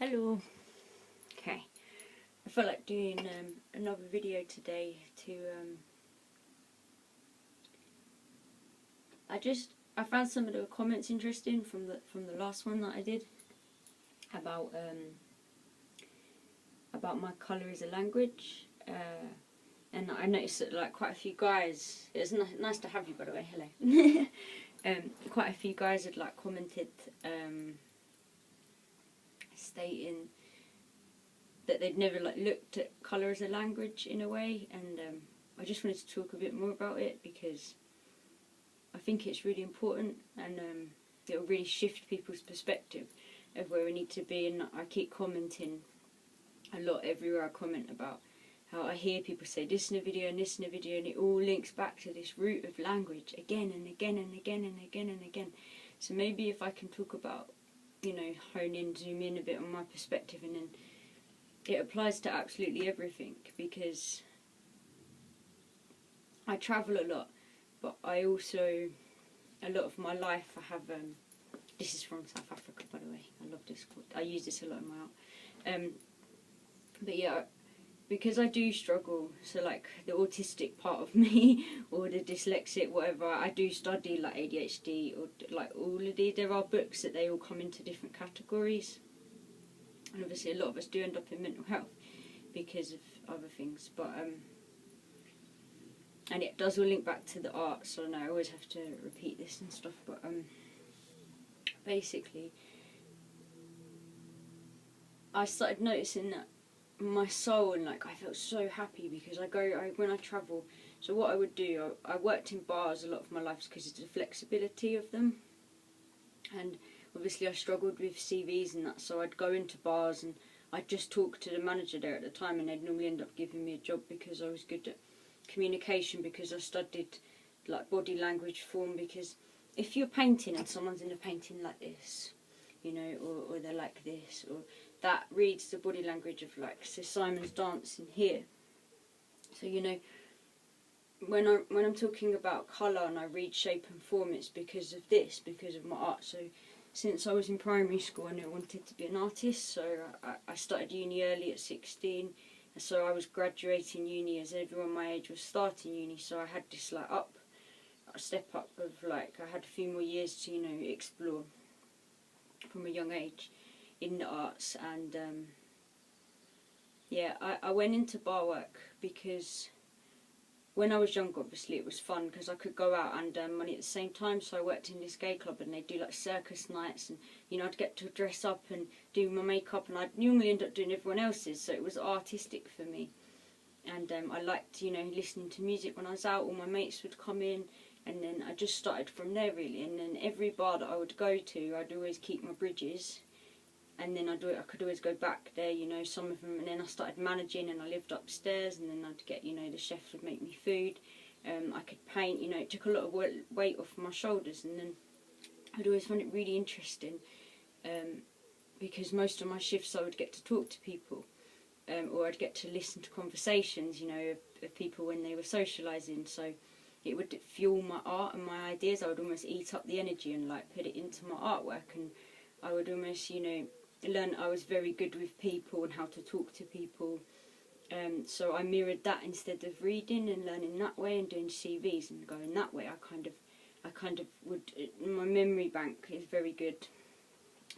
Hello. Okay, I felt like doing another video today to I found some of the comments interesting from the last one that I did about my colour as a language, and I noticed that like quite a few guys. It's nice to have you, by the way. Hello. Quite a few guys had like commented stating that they'd never like looked at colour as a language in a way, and I just wanted to talk a bit more about it because I think it's really important, and it will really shift people's perspective of where we need to be. And I keep commenting a lot everywhere I comment about how I hear people say this in a video and this in a video, and it all links back to this root of language again and again and again and again and again. So maybe if I can talk about, hone in, zoom in a bit on my perspective, and then it applies to absolutely everything, because I travel a lot, but I also, a lot of my life I have, this is from South Africa, by the way, I love this quote, I use this a lot in my art, but yeah, because I do struggle, so like the autistic part of me, or the dyslexic, whatever, I do study like ADHD, or like all of these, there are books that they all come into different categories, and obviously a lot of us do end up in mental health because of other things, but and it does all link back to the art, so no, I always have to repeat this and stuff, but basically I started noticing that my soul, and like I felt so happy because when I travel, so what I would do, I worked in bars a lot of my life because it's the flexibility of them, and obviously I struggled with CVs and that, so I'd go into bars and I'd just talk to the manager there at the time, and they'd normally end up giving me a job because I was good at communication, because I studied like body language form, because if you're painting and someone's in a painting like this, or they're like this, or that reads the body language of like, so Simon's dancing here. So when I'm talking about colour and I read shape and form, it's because of this, because of my art. So since I was in primary school, I knew I wanted to be an artist, so I started uni early at 16, and so I was graduating uni as everyone my age was starting uni, so I had this like step up of like, I had a few more years to explore from a young age in the arts. And yeah, I went into bar work because when I was younger, obviously it was fun because I could go out and earn money at the same time. So I worked in this gay club, and they do like circus nights, and I'd get to dress up and do my makeup, and I'd normally end up doing everyone else's, so it was artistic for me. And I liked listening to music when I was out. All my mates would come in, and then I just started from there really. And then every bar that I would go to, I'd always keep my bridges, and then I could always go back there, some of them. And then I started managing, and I lived upstairs, and then I'd get, the chefs would make me food. I could paint, it took a lot of weight off my shoulders. And then I'd always find it really interesting, because most of my shifts I would get to talk to people, or I'd get to listen to conversations, of people when they were socialising. So it would fuel my art and my ideas. I would almost eat up the energy and like put it into my artwork, and I would almost, learn I was very good with people and how to talk to people. So I mirrored that instead of reading and learning that way and doing CVs and going that way. I kind of would, my memory bank is very good,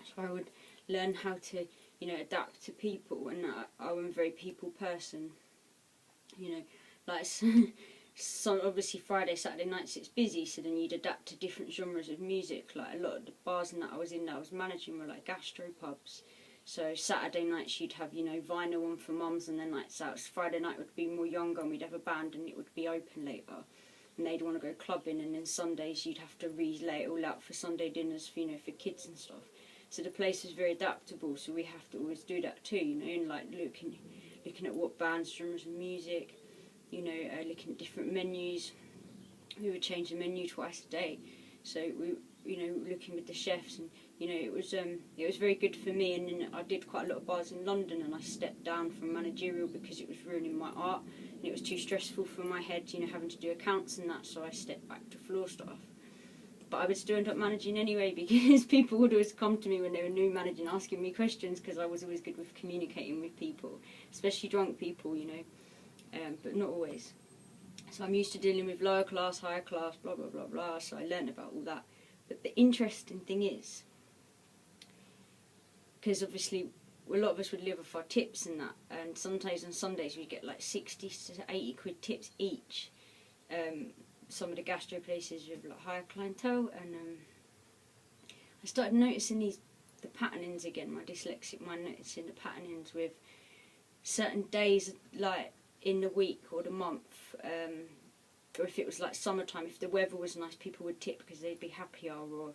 so I would learn how to, adapt to people, and I'm a very people person, like so obviously Friday, Saturday nights it's busy, so then you'd adapt to different genres of music. Like a lot of the bars that I was managing were like gastropubs. So Saturday nights you'd have, vinyl on for mums and their nights out. Friday night would be more younger, and we'd have a band, and it would be open later, and they'd want to go clubbing. And then Sundays you'd have to relay it all out for Sunday dinners for, for kids and stuff. So the place was very adaptable, so we have to always do that too, and like looking at what bands, genres of music, looking at different menus. We would change the menu twice a day, so we, looking with the chefs, and it was very good for me. And then I did quite a lot of bars in London, and I stepped down from managerial because it was ruining my art, and it was too stressful for my head, having to do accounts and that. So I stepped back to floor staff, but I would still end up managing anyway, because people would always come to me when they were new managing, asking me questions, because I was always good with communicating with people, especially drunk people, you know, but not always. So I'm used to dealing with lower class, higher class, blah, blah, blah, blah, so I learned about all that. But the interesting thing is, because obviously a lot of us would live off our tips and that, and sometimes on Sundays we get like 60 to 80 quid tips each. Some of the gastro places with like higher clientele, and I started noticing the patternings again. My dyslexic mind noticing the patternings with certain days, like in the week or the month, or if it was like summertime, if the weather was nice, people would tip because they'd be happier, or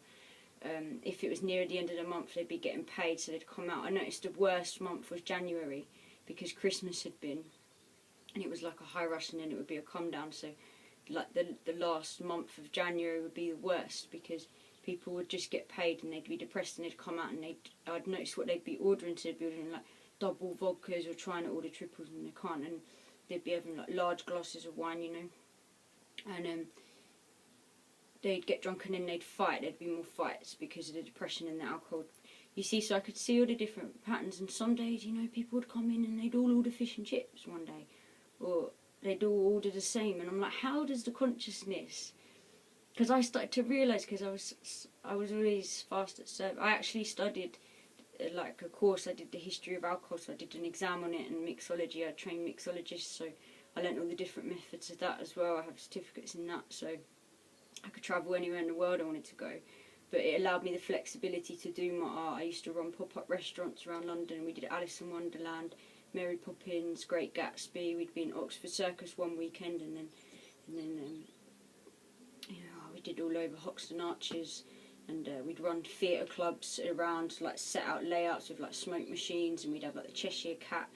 if it was near the end of the month, they'd be getting paid, so they'd come out. I noticed the worst month was January, because Christmas had been, and it was like a high rush, and then it would be a come down. So like the last month of January would be the worst, because people would just get paid and they'd be depressed, and they'd come out and I'd notice what they'd be ordering. So they'd be ordering like double vodkas or trying to order triples, and they can't, and they'd be having like large glasses of wine, you know, and they'd get drunk and then they'd fight. There'd be more fights because of the depression and the alcohol. You see, so I could see all the different patterns, and some days, you know, people would come in and they'd all order fish and chips one day, or they'd all order the same, and I'm like, how does the consciousness? Because I started to realise, because I was always fast at serve. I actually studied like a course. I did the history of alcohol, so I did an exam on it, and mixology. I trained mixologists, so I learnt all the different methods of that as well. I have certificates in that, so I could travel anywhere in the world I wanted to go. But it allowed me the flexibility to do my art. I used to run pop-up restaurants around London. We did Alice in Wonderland, Mary Poppins, Great Gatsby. We'd been Art Circus one weekend, and then you know, we did all over Hoxton Arches, and we'd run theatre clubs around, like set out layouts with like smoke machines, and we'd have like the Cheshire Cat,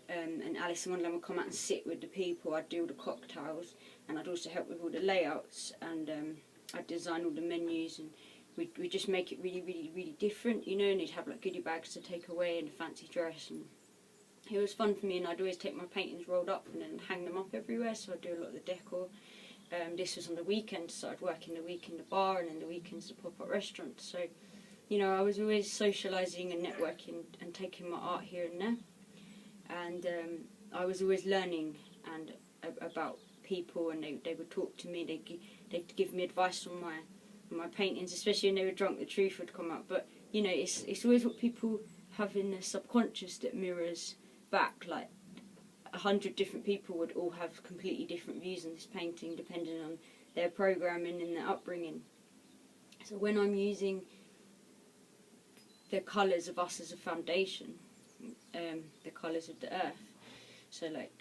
and Alice in Wonderland would come out and sit with the people. I'd do all the cocktails, and I'd also help with all the layouts, and I'd design all the menus, and we'd just make it really, really, really different, you know, and they'd have like goodie bags to take away and a fancy dress, and it was fun for me. And I'd always take my paintings rolled up and then hang them up everywhere, so I'd do a lot of the decor. This was on the weekends, so I'd work in the week in the bar, and in the weekends the pop-up restaurant. So, you know, I was always socialising and networking and taking my art here and there, and I was always learning and about people, and they would talk to me. They'd give me advice on my paintings, especially when they were drunk. The truth would come out. But you know, it's always what people have in their subconscious that mirrors back. Like 100 different people would all have completely different views on this painting depending on their programming and their upbringing. So when I'm using the colours of us as a foundation, the colours of the earth, so like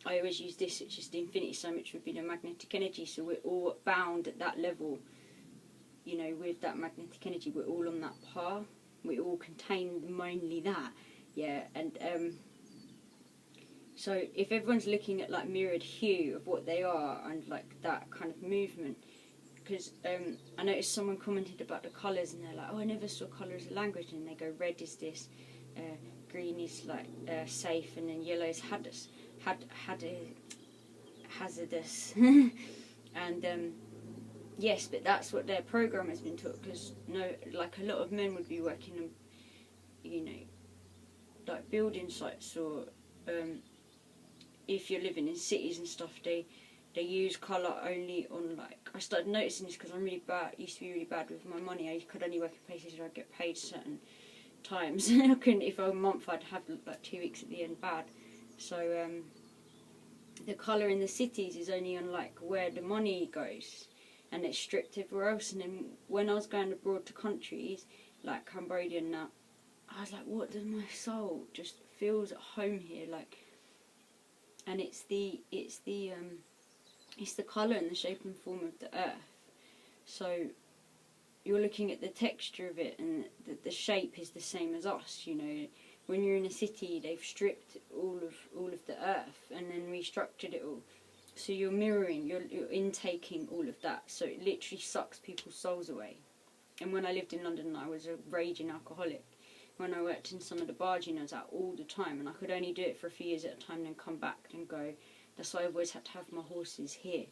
I always use this, which is the infinity sign, which would be the magnetic energy. So we're all bound at that level, you know, with that magnetic energy. We're all on that par. We all contain only that, yeah. And so if everyone's looking at like mirrored hue of what they are, and like that kind of movement, because I noticed someone commented about the colours, and they're like, oh, I never saw colour as a language, and they go, red is this, green is like safe, and then yellow is hazardous. And yes, but that's what their program has been taught, because no, like a lot of men would be working on, you know, like building sites, or if you're living in cities and stuff, they use colour only on, like, I started noticing this because I'm really bad, used to be really bad with my money. I could only work in places where I'd get paid certain times. I couldn't, if a month I'd have like 2 weeks at the end bad. So the colour in the cities is only on like where the money goes, and it's stripped everywhere else. And then when I was going abroad to countries like Cambodia and that, I was like, what does my soul just feels at home here, like. And it's the colour and the shape and form of the earth. So you're looking at the texture of it, and the shape is the same as us, you know. When you're in a city, they've stripped all of the earth and then restructured it all. So you're mirroring, you're intaking all of that. So it literally sucks people's souls away. And when I lived in London, I was a raging alcoholic. When I worked in some of the bars, you know, I was out all the time, and I could only do it for a few years at a time, then come back and go. That's why I always had to have my horses here,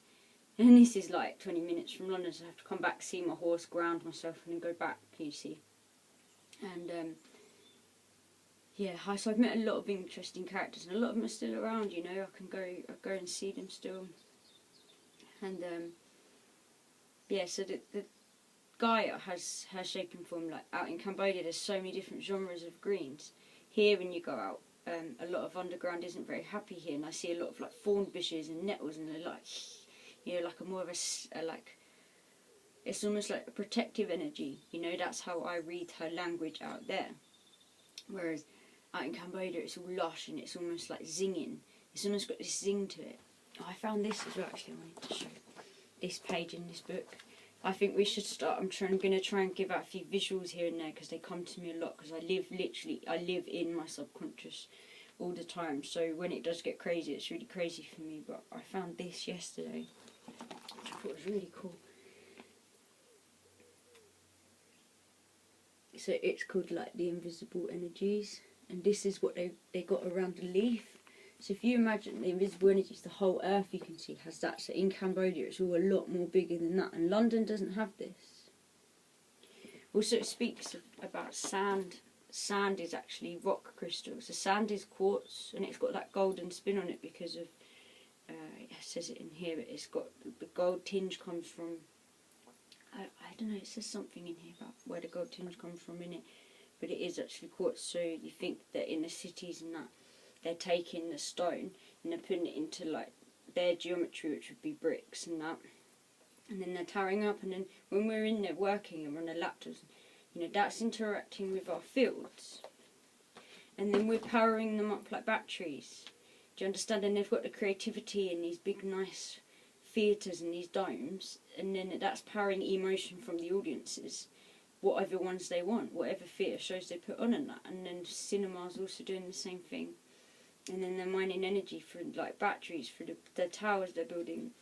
And this is like 20 minutes from London, so I have to come back, see my horse, ground myself, and then go back, you see. And yeah, so I've met a lot of interesting characters, and a lot of them are still around, you know. I go and see them still. And yeah, so the Gaia has shape and form. Like out in Cambodia, there's so many different genres of greens. Here, when you go out, a lot of underground isn't very happy here, and I see a lot of like thorn bushes and nettles, and they're like, you know, like a more of a like, it's almost like a protective energy, you know. That's how I read her language out there. Whereas out in Cambodia, it's all lush and it's almost like zinging. It's almost got this zing to it. Oh, I found this as well. Actually, I wanted to show this page in this book. I think we should start. I'm going to try and give out a few visuals here and there because they come to me a lot, because I live in my subconscious all the time. So when it does get crazy, it's really crazy for me. But I found this yesterday, which I thought was really cool. So it's called like the invisible energies, and this is what they got around the leaf. So if you imagine the invisible energies, the whole earth you can see has that. So in Cambodia it's all a lot more bigger than that, and London doesn't have this. Also it speaks about sand. Sand is actually rock crystals. The sand is quartz, and it's got that golden spin on it because of, it says it in here, but it's got the gold tinge comes from, I don't know, it says something in here about where the gold tinge comes from in it, but it is actually quartz. So you think that in the cities and that, they're taking the stone and they're putting it into like their geometry, which would be bricks and that, and then they're tarring up, and then when we're in there working and we're on the laptops, you know, that's interacting with our fields, and then we're powering them up like batteries. Do you understand? And they've got the creativity in these big nice theatres and these domes, and then that's powering emotion from the audiences, whatever ones they want, whatever theatre shows they put on and that. And then cinema's also doing the same thing, and then they're mining energy for like batteries for the towers they're building.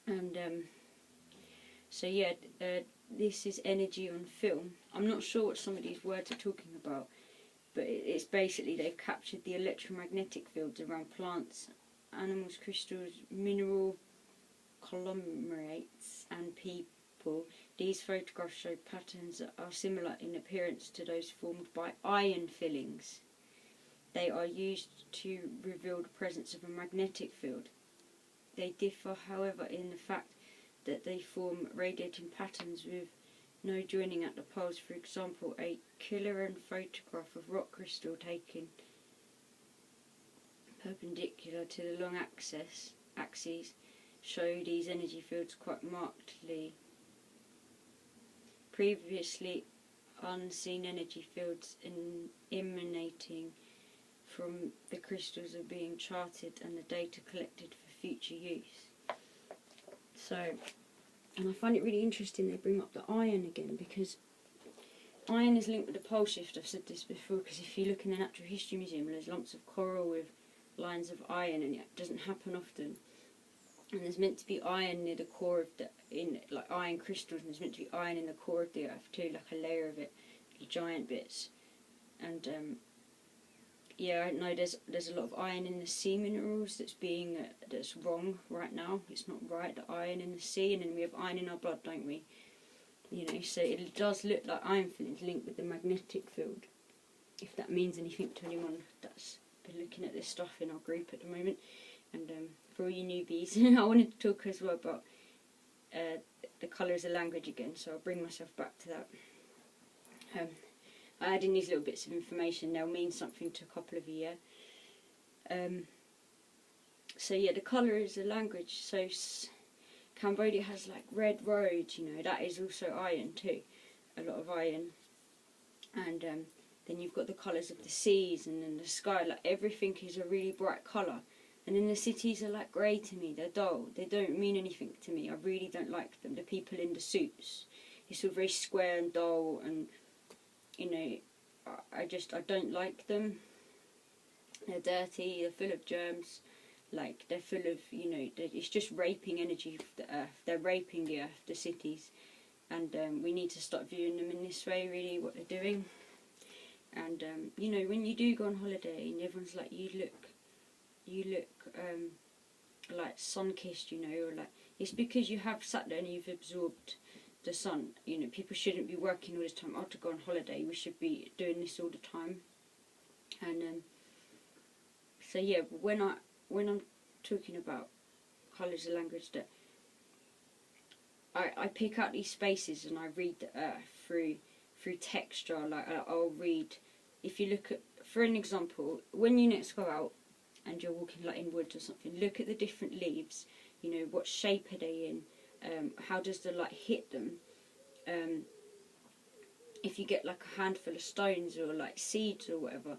And so yeah, this is energy on film. I'm not sure what some of these words are talking about, but it's basically they've captured the electromagnetic fields around plants, animals, crystals, mineral conglomerates and people. These photographs show patterns that are similar in appearance to those formed by iron fillings. They are used to reveal the presence of a magnetic field. They differ, however, in the fact that they form radiating patterns with no joining at the poles. For example, a Killerand photograph of rock crystal taken perpendicular to the long axes show these energy fields quite markedly. Previously unseen energy fields emanating from the crystals are being charted and the data collected for future use. So, and I find it really interesting they bring up the iron again, because iron is linked with the pole shift. I've said this before, because if you look in the Natural History Museum, there's lumps of coral with lines of iron, and it doesn't happen often. And there's meant to be iron near the core of like iron crystals, and there's meant to be iron in the core of the earth too, like a layer of it, giant bits. And yeah, no, there's a lot of iron in the sea minerals that's wrong right now. It's not right, the iron in the sea, and then we have iron in our blood, don't we? You know, so it does look like iron fillings linked with the magnetic field. If that means anything to anyone that's been looking at this stuff in our group at the moment. And for all you newbies, I wanted to talk as well about the colours of language again, so I'll bring myself back to that. I add in these little bits of information, they'll mean something to a couple of you, yeah? So yeah, the colour is a language. So Cambodia has like red roads, you know, that is also iron too, a lot of iron. And then you've got the colours of the seas, and then the sky, like everything is a really bright colour. And then the cities are like grey to me, they're dull, they don't mean anything to me, I really don't like them. The people in the suits, it's all very square and dull, and you know, I don't like them. They're dirty, they're full of germs, like they're full of, you know, it's just raping energy of the earth. They're raping the earth, the cities, and we need to start viewing them in this way, really, what they're doing. And you know, when you do go on holiday and everyone's like, you look like sun-kissed, you know, or like It's because you have sat there and you've absorbed the sun. You know, people shouldn't be working all this time. Oh, to go on holiday, we should be doing this all the time. And so yeah, when I'm talking about colours of language, that I pick out these spaces and I read through texture. Like I'll read, if you look at, for an example, when you next go out and you're walking like in woods or something, look at the different leaves. You know, what shape are they in? How does the light hit them? If you get like a handful of stones or like seeds or whatever,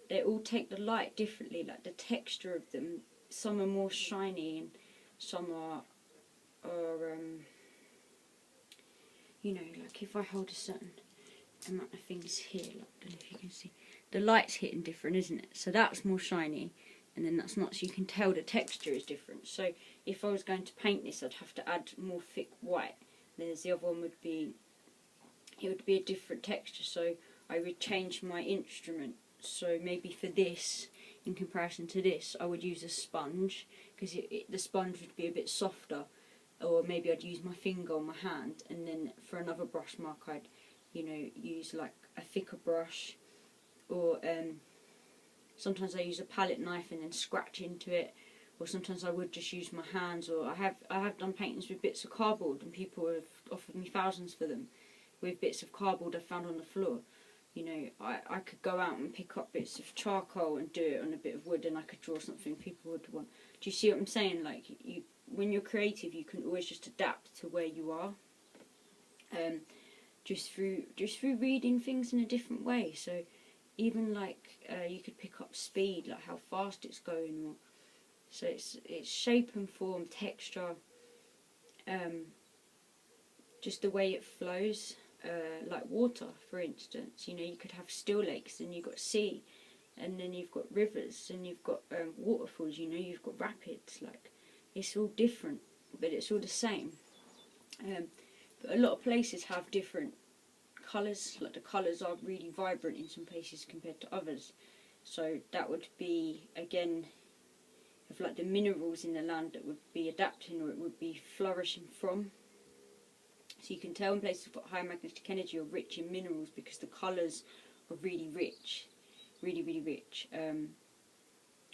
they all take the light differently. Like the texture of them, some are more shiny and some are you know, like if I hold a certain amount of things here, like, I don't know if you can see, the light's hitting different, isn't it? So that's more shiny, and then that's not, so you can tell the texture is different. So if I was going to paint this, I'd have to add more thick white. There's the other one would be, it would be a different texture, so I would change my instrument. So maybe for this, in comparison to this, I would use a sponge, because the sponge would be a bit softer. Or maybe I'd use my finger or my hand, and then for another brush mark I'd, you know, use like a thicker brush, or sometimes I use a palette knife and then scratch into it, or sometimes I would just use my hands, or I have done paintings with bits of cardboard, and people have offered me thousands for them, with bits of cardboard I found on the floor. You know, I could go out and pick up bits of charcoal and do it on a bit of wood, and I could draw something people would want. Do you see what I'm saying? Like, when you're creative, you can always just adapt to where you are, just through reading things in a different way. So even like you could pick up speed, like how fast it's going, or so it's shape and form, texture, just the way it flows. Like water, for instance, you know, you could have still lakes, and you've got sea, and then you've got rivers, and you've got waterfalls, you know, you've got rapids. Like, it's all different, but it's all the same. But a lot of places have different colours, like the colours are really vibrant in some places compared to others. So that would be, again, of like the minerals in the land that would be adapting, or it would be flourishing from. So you can tell in places with high magnetic energy or rich in minerals, because the colours are really rich, really, really rich.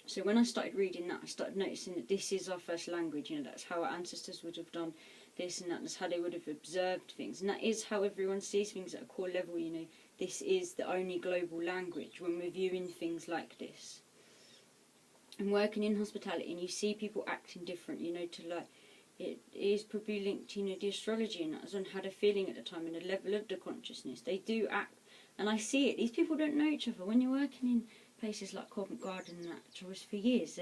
So when I started reading that, I started noticing that this is our first language. You know, that's how our ancestors would have done this, and that's how they would have observed things, and that is how everyone sees things at a core level. You know, this is the only global language when we're viewing things like this. And working in hospitality, and you see people acting different, you know, to like, it is probably linked to, you know, the astrology and that, on how they're feeling at the time and the level of the consciousness. They do act, and I see it. These people don't know each other. When you're working in places like Covent Garden and that, for years,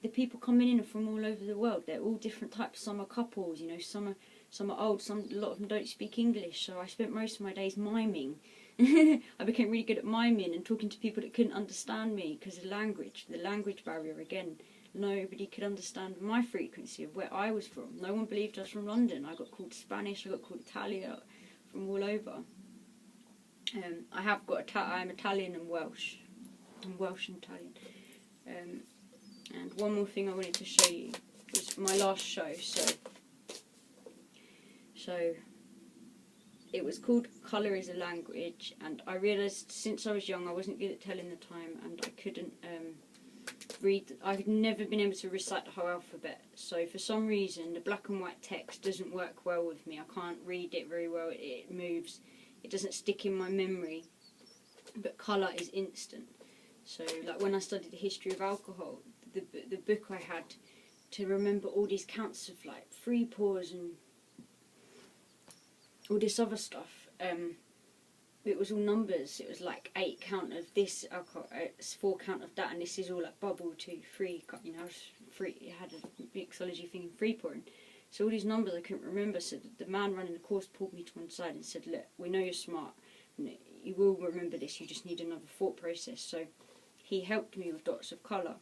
the people coming in are from all over the world. They're all different types. Some are couples, you know, some are old, a lot of them don't speak English, so I spent most of my days miming. I became really good at miming and talking to people that couldn't understand me because of the language barrier again. Nobody could understand my frequency of where I was from. No one believed I was from London. I got called Spanish, I got called Italian, from all over. I have got I'm Italian and Welsh. I'm Welsh and Italian. And one more thing I wanted to show you was my last show. So it was called Colour is a Language, and I realised since I was young I wasn't good at telling the time, and I couldn't read. I've never been able to recite the whole alphabet, so for some reason the black and white text doesn't work well with me. I can't read it very well. It moves. It doesn't stick in my memory. But colour is instant. So like when I studied the history of alcohol, the book I had to remember all these counts of like free pours and all this other stuff. It was all numbers. It was like 8 count of this alcohol, 4 count of that, and this is all like bubble 2, 3. You know, it had a mixology thing in free pouring. So all these numbers I couldn't remember. So the man running the course pulled me to one side and said, "Look, we know you're smart. You will remember this. You just need another thought process." So he helped me with dots of colour,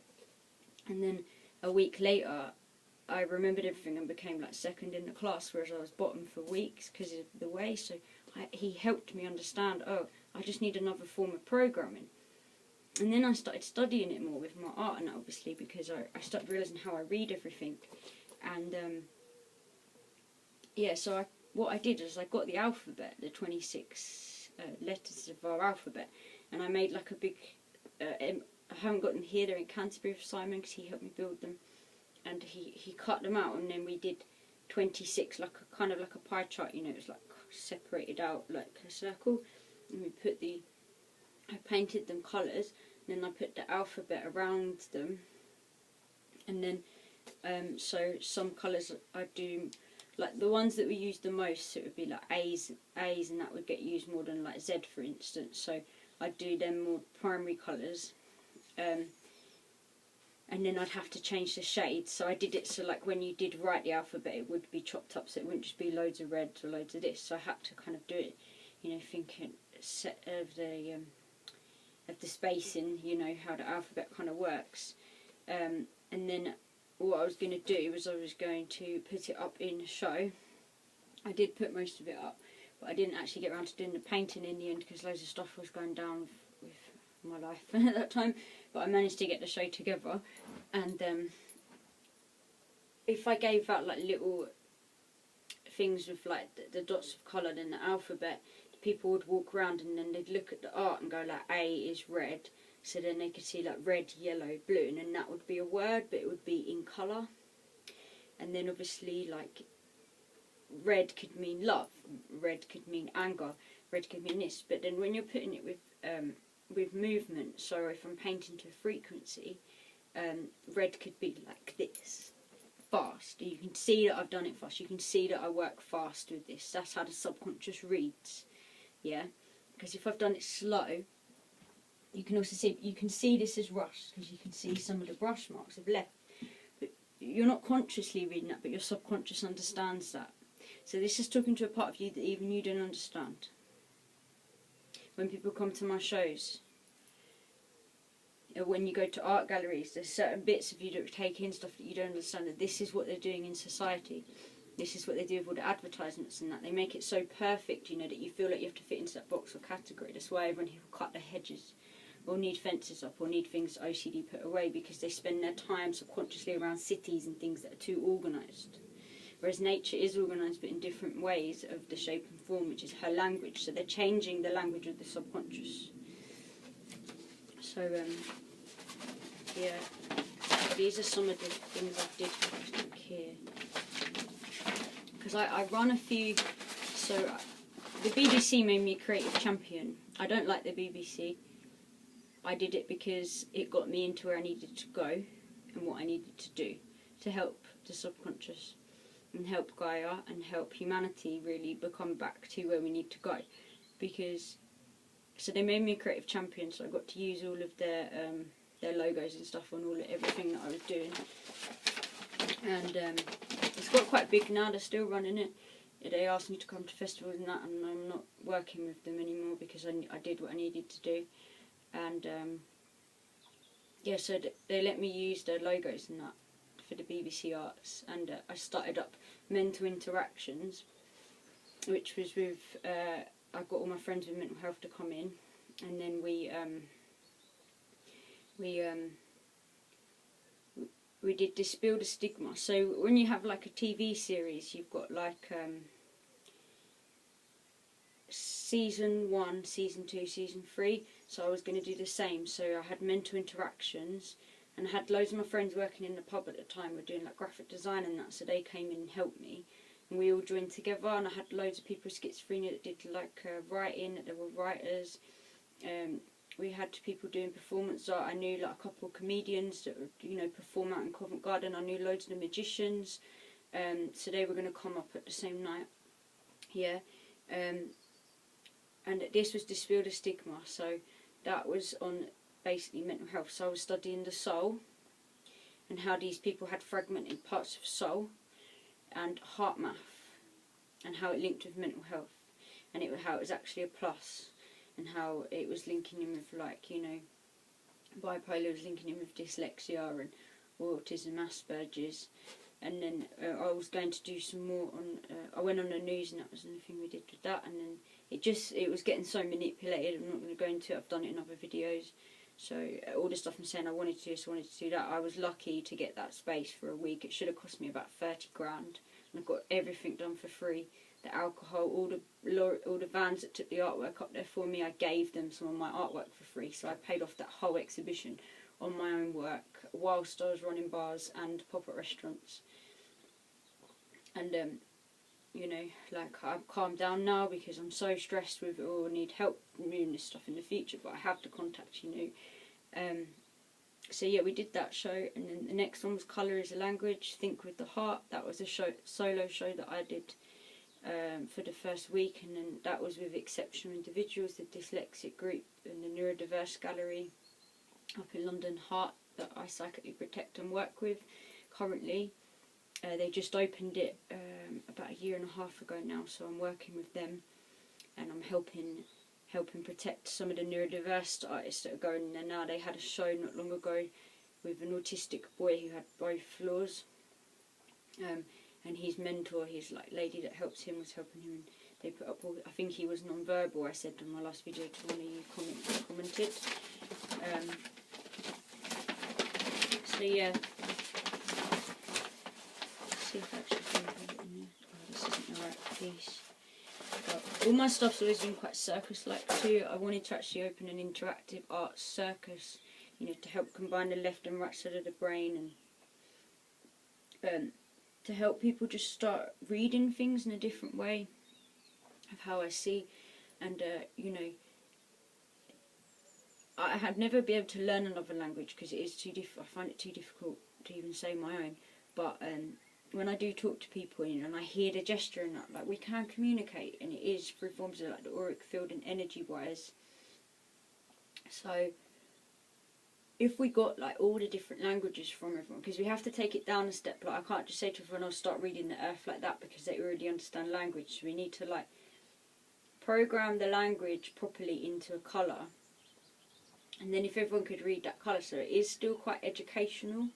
and then a week later, I remembered everything and became like second in the class, whereas I was bottom for weeks because of the way. So he helped me understand, oh, I just need another form of programming. And then I started studying it more with my art, and obviously because I started realising how I read everything. And yeah, so what I did is I got the alphabet, the 26 letters of our alphabet, and I made like a big, I haven't got them here, they're in Canterbury for Simon because he helped me build them, and he cut them out, and then we did 26, like a kind of like a pie chart, you know, it was like separated out like a circle, and we put I painted them colours, and then I put the alphabet around them, and then so some colours I do, like the ones that we use the most, so it would be like A's, and that would get used more than like Z, for instance, so I do them more primary colours, and then I'd have to change the shades. So I did it so like when you did write the alphabet, it would be chopped up, so it wouldn't just be loads of red or loads of this. So I had to kind of do it, you know, thinking of the spacing, you know, how the alphabet kind of works. And then what I was going to do was I was going to put it up in a show. I did put most of it up, but I didn't actually get around to doing the painting in the end because loads of stuff was going down with my life at that time. But I managed to get the show together, and if I gave out like little things with like the dots of colour in the alphabet, people would walk around and then they'd look at the art and go like A is red, so then they could see like red, yellow, blue, and then that would be a word, but it would be in colour. And then obviously like red could mean love, red could mean anger, red could mean this, but then when you're putting it with movement, so if I'm painting to a frequency, red could be like this, fast. You can see that I've done it fast, you can see that I work fast with this, that's how the subconscious reads, yeah, because if I've done it slow, you can also see, you can see this as rush, because you can see some of the brush marks have left, but you're not consciously reading that, but your subconscious understands that. So this is talking to a part of you that even you don't understand. When people come to my shows, when you go to art galleries, there's certain bits of you that take in stuff that you don't understand, that this is what they're doing in society. This is what they do with all the advertisements and that. They make it so perfect, you know, that you feel like you have to fit into that box or category. That's why everyone who will cut the hedges or need fences up or need things OCD put away, because they spend their time subconsciously around cities and things that are too organised. Whereas nature is organised, but in different ways of the shape and form, which is her language. So they're changing the language of the subconscious. So, yeah, these are some of the things I did here. Because I run a few, so the BBC made me a creative champion. I don't like the BBC. I did it because it got me into where I needed to go and what I needed to do to help the subconscious and help Gaia and help humanity really become back to where we need to go. Because, so they made me a creative champion, so I got to use all of their logos and stuff on everything that I was doing. And it's got quite big now, they're still running it. They asked me to come to festivals and that, and I'm not working with them anymore because I did what I needed to do. And yeah, so they let me use their logos and that for the BBC Arts, and I started up mental interactions, which was with I got all my friends with mental health to come in, and then we did Dispel the Stigma. So when you have like a TV series, you've got like season 1, season 2, season 3. So I was going to do the same. So I had mental interactions, and I had loads of my friends working in the pub at the time were doing like graphic design and that, so they came in and helped me, and we all joined together. And I had loads of people with schizophrenia that did like writing, that they were writers. We had people doing performance art. I knew like a couple of comedians that would, you know, perform out in Covent Garden. I knew loads of the magicians, so they were going to come up at the same night. Yeah, and this was Dispel the Stigma. So that was on basically mental health. So I was studying the soul and how these people had fragmented parts of soul and heart math and how it linked with mental health, and how it was actually a plus, and how it was linking in with, like, you know, bipolar was linking in with dyslexia and autism, Asperger's. And then I was going to do some more on, I went on the news, and that was the thing we did with that. And then it was getting so manipulated. I'm not going to go into it, I've done it in other videos. So all the stuff I'm saying I wanted to do this, I wanted to do that, I was lucky to get that space for a week. It should have cost me about 30 grand, and I got everything done for free. The alcohol, all the vans that took the artwork up there for me, I gave them some of my artwork for free. So I paid off that whole exhibition on my own work whilst I was running bars and pop-up restaurants. And you know, like, I've calmed down now because I'm so stressed with it all. I need help moving this stuff in the future, but I have to contact you. So yeah, we did that show, and then the next one was Colour is a Language, Think with the Heart. That was a solo show that I did for the first week, and then that was with exceptional individuals, the Dyslexic group and the Nerodiverse gallery up in London, Heart, that I psychically protect and work with currently. They just opened it about a year and a half ago now, so I'm working with them, and I'm helping protect some of the neurodiverse artists that are going in there now. They had a show not long ago with an autistic boy who had both flaws, and his mentor, his like lady that helps him, was helping him. And they put up all, I think he was non-verbal, I said in my last video to one of you commented. So yeah. See if I actually can put it in there. Oh, this isn't the right piece. But all my stuff's always been quite circus-like too. I wanted to actually open an interactive art circus, you know, to help combine the left and right side of the brain, and to help people just start reading things in a different way of how I see. And you know, I had never been able to learn another language because it is too I find it too difficult to even say my own. But when I do talk to people, you know, and I hear the gesture and that, like, we can communicate, and it is through forms of like the auric field and energy wise. So if we got like all the different languages from everyone, because we have to take it down a step, like I can't just say to everyone I'll start reading the earth like that because they already understand language. So we need to like program the language properly into a colour, and then if everyone could read that colour, so it is still quite educational,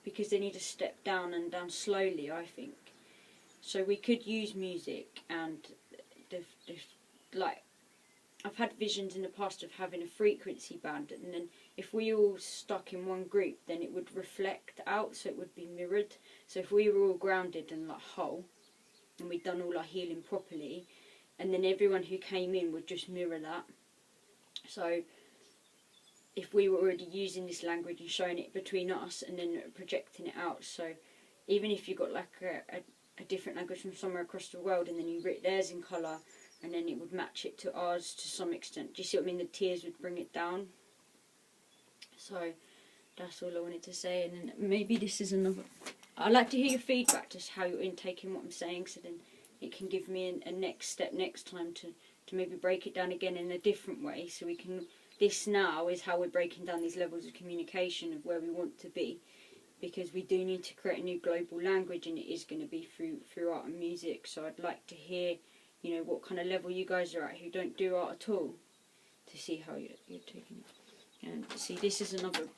because they need to step down and down slowly, I think. So we could use music, and like, I've had visions in the past of having a frequency band, and then if we all stuck in one group, then it would reflect out, so it would be mirrored. So if we were all grounded and like whole, and we'd done all our healing properly, and then everyone who came in would just mirror that. So if we were already using this language and showing it between us and then projecting it out, so even if you got like a different language from somewhere across the world, and then you wrote theirs in colour, and then it would match it to ours to some extent. Do you see what I mean? The tears would bring it down. So that's all I wanted to say. And then maybe this is another... I'd like to hear your feedback, just how you're intaking what I'm saying, so then it can give me a next step next time to maybe break it down again in a different way, so we can... This now is how we're breaking down these levels of communication of where we want to be, because we do need to create a new global language, and it is going to be through art and music. So I'd like to hear, you know, what kind of level you guys are at who don't do art at all, to see how you're taking it. And see, this is another...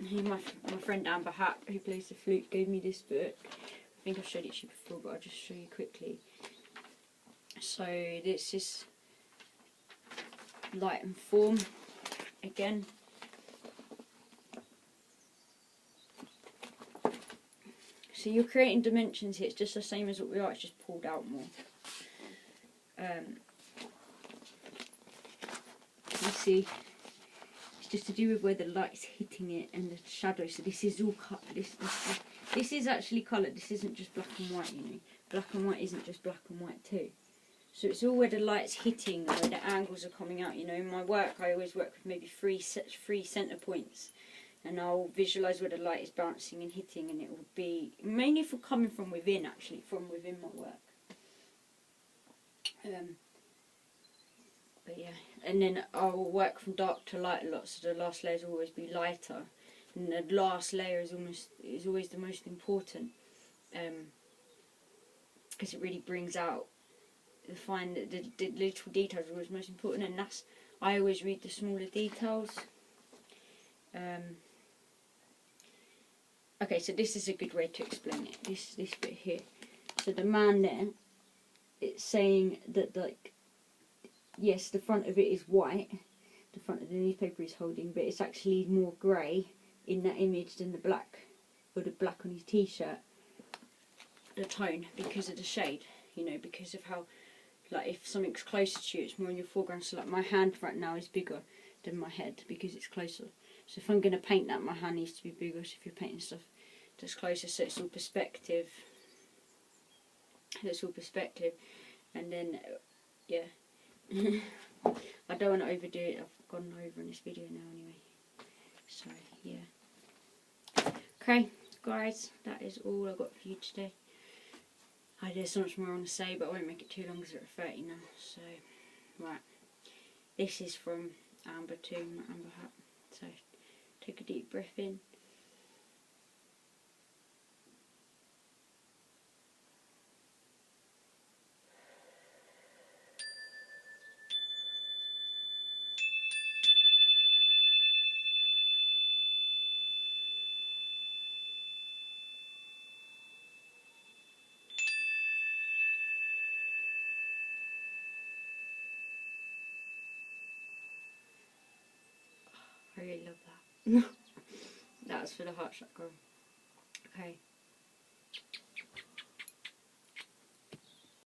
My friend Amber Hat, who plays the flute, gave me this book. I think I've showed it to you before, but I'll just show you quickly. So this is Light and Form again. So you're creating dimensions here. It's just the same as what we are, it's just pulled out more. You see, it's just to do with where the light's hitting it and the shadow. So this is all cut. This is actually coloured. This isn't just black and white, you know. Black and white isn't just black and white too. So it's all where the light's hitting, where the angles are coming out. You know, in my work, I always work with maybe three centre points, and I'll visualise where the light is bouncing and hitting, and it will be mainly coming from within, actually, from within my work. But yeah, and then I'll work from dark to light a lot, so the last layers will always be lighter, and the last layer is always the most important, because it really brings out the little details are always most important, and that's, I always read the smaller details. Okay, so this is a good way to explain it. This bit here. So the man there, it's saying that, like, yes, the front of it is white, the front of the newspaper he's holding, but it's actually more grey in that image than the black, or the black on his t-shirt, the tone, because of the shade, you know, because of how, like, if something's closer to you, it's more in your foreground. So like my hand right now is bigger than my head because it's closer. So if I'm going to paint that, my hand needs to be bigger. So if you're painting stuff that's closer, so it's all perspective. It's all perspective. And then, yeah. I don't want to overdo it. I've gone over in this video now anyway. So, yeah. Okay, guys, that is all I've got for you today. There's so much more I want to say, but I won't make it too long because we're at 30 now. So, right. This is from Amber too, not Amber Hat. So, take a deep breath in. I really love that. That was for the heart chakra. Okay.